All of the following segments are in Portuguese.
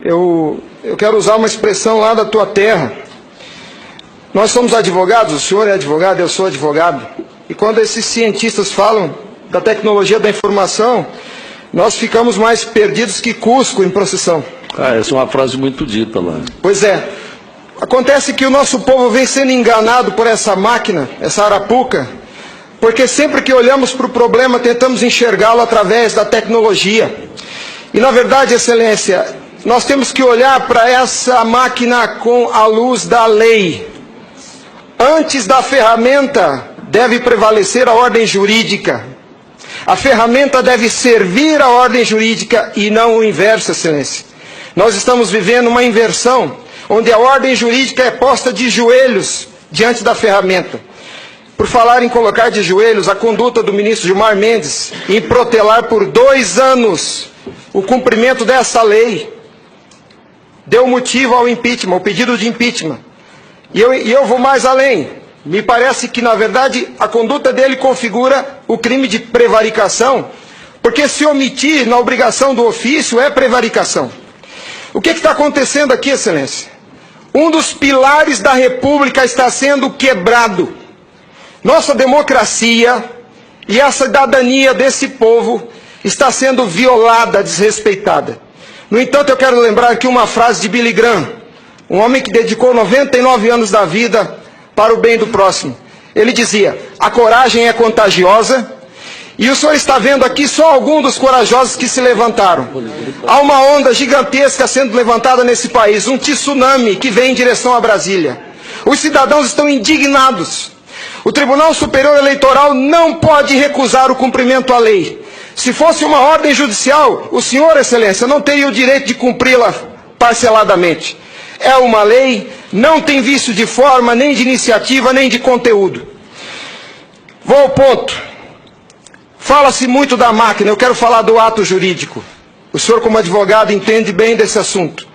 Eu quero usar uma expressão lá da tua terra. Nós somos advogados, o senhor é advogado, eu sou advogado. E quando esses cientistas falam da tecnologia da informação, nós ficamos mais perdidos que Cusco em procissão. Essa é uma frase muito dita lá. Pois é. Acontece que o nosso povo vem sendo enganado por essa máquina, essa arapuca, porque sempre que olhamos para o problema, tentamos enxergá-lo através da tecnologia. E na verdade, Excelência, nós temos que olhar para essa máquina com a luz da lei. Antes da ferramenta, deve prevalecer a ordem jurídica. A ferramenta deve servir a ordem jurídica e não o inverso, Excelência. Nós estamos vivendo uma inversão, onde a ordem jurídica é posta de joelhos diante da ferramenta. Por falar em colocar de joelhos, a conduta do ministro Gilmar Mendes em protelar por 2 anos o cumprimento dessa lei deu motivo ao impeachment, ao pedido de impeachment. E eu vou mais além. Me parece que, na verdade, a conduta dele configura o crime de prevaricação, porque se omitir na obrigação do ofício é prevaricação. O que está acontecendo aqui, Excelência? Um dos pilares da República está sendo quebrado. Nossa democracia e a cidadania desse povo está sendo violada, desrespeitada. No entanto, eu quero lembrar aqui uma frase de Billy Graham, um homem que dedicou 99 anos da vida para o bem do próximo. Ele dizia: a coragem é contagiosa, e o senhor está vendo aqui só alguns dos corajosos que se levantaram. Há uma onda gigantesca sendo levantada nesse país, um tsunami que vem em direção a Brasília. Os cidadãos estão indignados. O Tribunal Superior Eleitoral não pode recusar o cumprimento à lei. Se fosse uma ordem judicial, o senhor, Excelência, não teria o direito de cumpri-la parceladamente. É uma lei, não tem vício de forma, nem de iniciativa, nem de conteúdo. Vou ao ponto. Fala-se muito da máquina, eu quero falar do ato jurídico. O senhor, como advogado, entende bem desse assunto.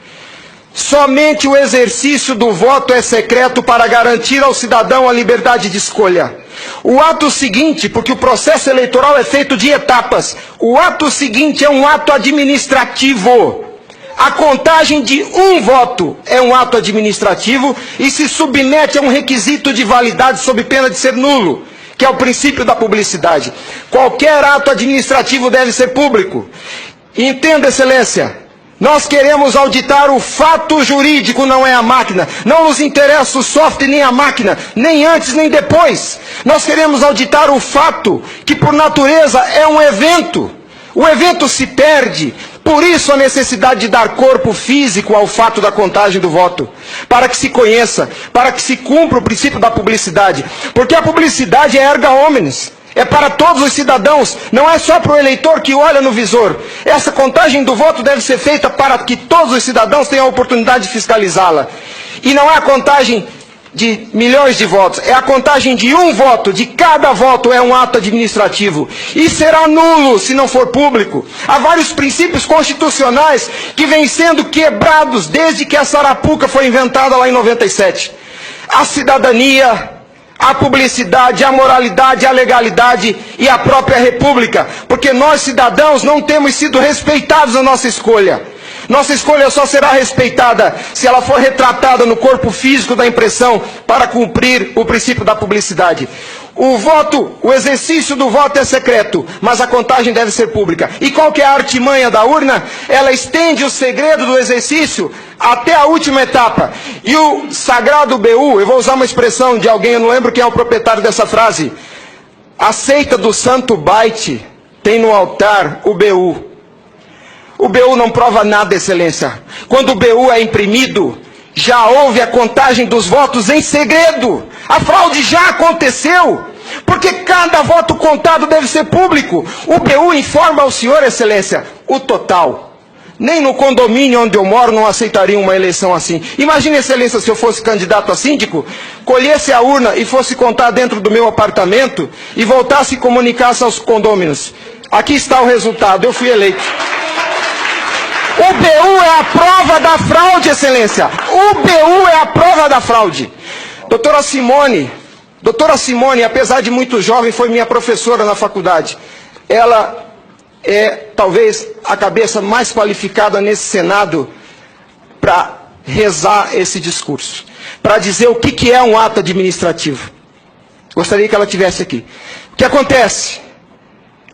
Somente o exercício do voto é secreto para garantir ao cidadão a liberdade de escolha. O ato seguinte, porque o processo eleitoral é feito de etapas, o ato seguinte é um ato administrativo. A contagem de um voto é um ato administrativo e se submete a um requisito de validade sob pena de ser nulo, que é o princípio da publicidade. Qualquer ato administrativo deve ser público. Entenda, Excelência, nós queremos auditar o fato jurídico, não é a máquina. Não nos interessa o software nem a máquina, nem antes nem depois. Nós queremos auditar o fato, que por natureza é um evento. O evento se perde, por isso a necessidade de dar corpo físico ao fato da contagem do voto, para que se conheça, para que se cumpra o princípio da publicidade, porque a publicidade é erga omnes, é para todos os cidadãos, não é só para o eleitor que olha no visor. Essa contagem do voto deve ser feita para que todos os cidadãos tenham a oportunidade de fiscalizá-la. E não é a contagem de milhões de votos, é a contagem de um voto, de cada voto é um ato administrativo. E será nulo se não for público. Há vários princípios constitucionais que vêm sendo quebrados desde que essa arapuca foi inventada lá em 97. A cidadania, a publicidade, a moralidade, a legalidade e a própria república. Porque nós, cidadãos, não temos sido respeitados na nossa escolha. Nossa escolha só será respeitada se ela for retratada no corpo físico da impressão para cumprir o princípio da publicidade. O voto, o exercício do voto é secreto, mas a contagem deve ser pública. E qual que é a artimanha da urna? Ela estende o segredo do exercício até a última etapa. E o sagrado BU, eu vou usar uma expressão de alguém, eu não lembro quem é o proprietário dessa frase. A seita do santo byte tem no altar o BU. O BU não prova nada, Excelência. Quando o BU é imprimido, já houve a contagem dos votos em segredo. A fraude já aconteceu, porque cada voto contado deve ser público. O BU informa ao senhor, Excelência, o total. Nem no condomínio onde eu moro não aceitaria uma eleição assim. Imagine, Excelência, se eu fosse candidato a síndico, colhesse a urna e fosse contar dentro do meu apartamento e voltasse e comunicasse aos condôminos. Aqui está o resultado, eu fui eleito. O BU é a prova da fraude, Excelência. O BU é a prova da fraude. Doutora Simone, apesar de muito jovem, foi minha professora na faculdade. Ela é talvez a cabeça mais qualificada nesse Senado para rezar esse discurso, para dizer o que é um ato administrativo. Gostaria que ela estivesse aqui. O que acontece?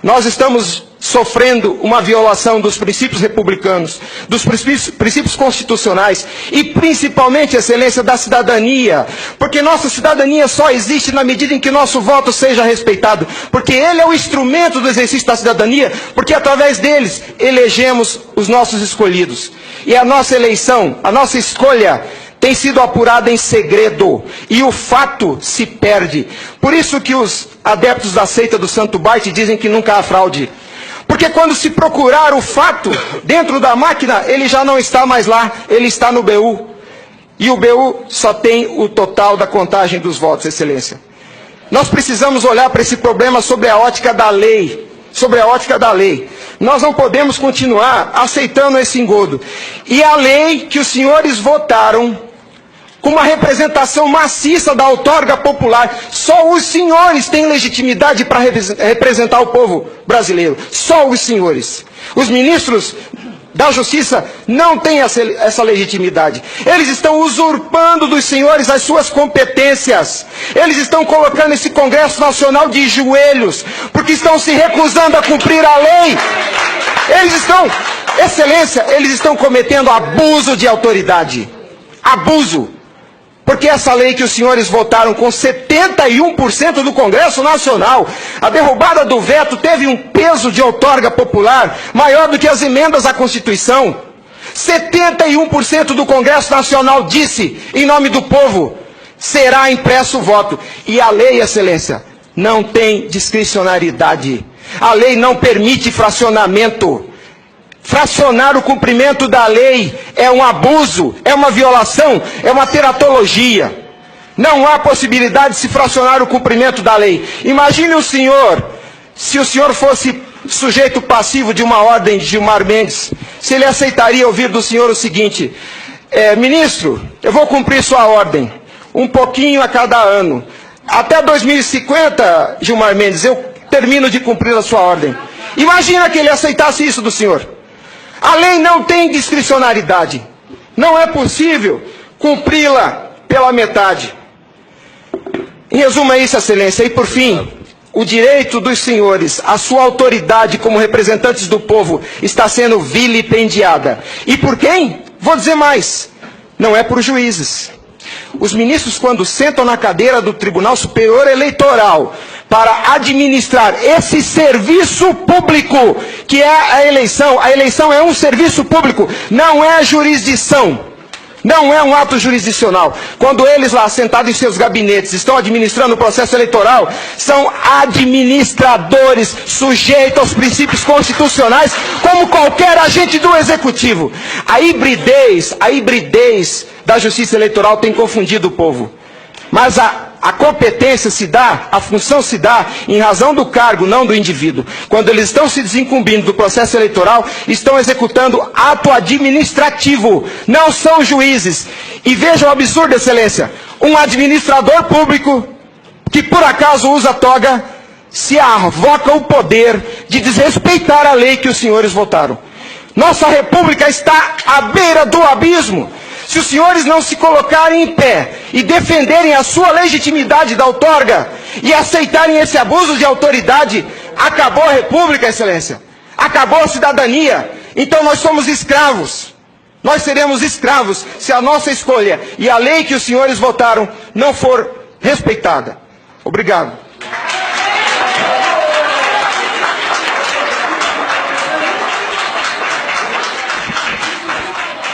Nós estamos sofrendo uma violação dos princípios republicanos, dos princípios constitucionais e principalmente, excelência, da cidadania, porque nossa cidadania só existe na medida em que nosso voto seja respeitado, porque ele é o instrumento do exercício da cidadania, porque através deles elegemos os nossos escolhidos. E a nossa eleição, a nossa escolha tem sido apurada em segredo, e o fato se perde. Por isso que os adeptos da seita do Santo Bart dizem que nunca há fraude. Porque quando se procurar o fato dentro da máquina, ele já não está mais lá, ele está no BU. E o BU só tem o total da contagem dos votos, excelência. Nós precisamos olhar para esse problema sobre a ótica da lei. Sobre a ótica da lei. Nós não podemos continuar aceitando esse engodo. E a lei que os senhores votaram, com uma representação maciça da outorga popular, só os senhores têm legitimidade para representar o povo brasileiro. Só os senhores. Os ministros da Justiça não têm essa legitimidade. Eles estão usurpando dos senhores as suas competências. Eles estão colocando esse Congresso Nacional de joelhos, porque estão se recusando a cumprir a lei. Eles estão, excelência, eles estão cometendo abuso de autoridade. Abuso. Porque essa lei que os senhores votaram com 71% do Congresso Nacional, a derrubada do veto teve um peso de outorga popular maior do que as emendas à Constituição. 71% do Congresso Nacional disse, em nome do povo, será impresso o voto. E a lei, excelência, não tem discricionariedade. A lei não permite fracionamento. Fracionar o cumprimento da lei é um abuso, é uma violação, é uma teratologia. Não há possibilidade de se fracionar o cumprimento da lei. Imagine o senhor, se o senhor fosse sujeito passivo de uma ordem de Gilmar Mendes, se ele aceitaria ouvir do senhor o seguinte: ministro, eu vou cumprir sua ordem, um pouquinho a cada ano. Até 2050, Gilmar Mendes, eu termino de cumprir a sua ordem. Imagina que ele aceitasse isso do senhor. A lei não tem discricionariedade. Não é possível cumpri-la pela metade. Em resumo é isso, excelência. E por fim, o direito dos senhores, a sua autoridade como representantes do povo está sendo vilipendiada. E por quem? Vou dizer mais. Não é por juízes. Os ministros, quando sentam na cadeira do Tribunal Superior Eleitoral para administrar esse serviço público, que é a eleição é um serviço público, não é jurisdição, não é um ato jurisdicional. Quando eles lá, sentados em seus gabinetes, estão administrando o processo eleitoral, são administradores sujeitos aos princípios constitucionais, como qualquer agente do Executivo. A hibridez da Justiça Eleitoral tem confundido o povo. Mas a competência se dá, a função se dá em razão do cargo, não do indivíduo. Quando eles estão se desincumbindo do processo eleitoral, estão executando ato administrativo, não são juízes. E vejam o absurdo, excelência, um administrador público que por acaso usa toga, se arvoca o poder de desrespeitar a lei que os senhores votaram. Nossa república está à beira do abismo. Se os senhores não se colocarem em pé e defenderem a sua legitimidade da outorga e aceitarem esse abuso de autoridade, acabou a república, excelência. Acabou a cidadania. Então nós somos escravos. Nós seremos escravos se a nossa escolha e a lei que os senhores votaram não for respeitada. Obrigado.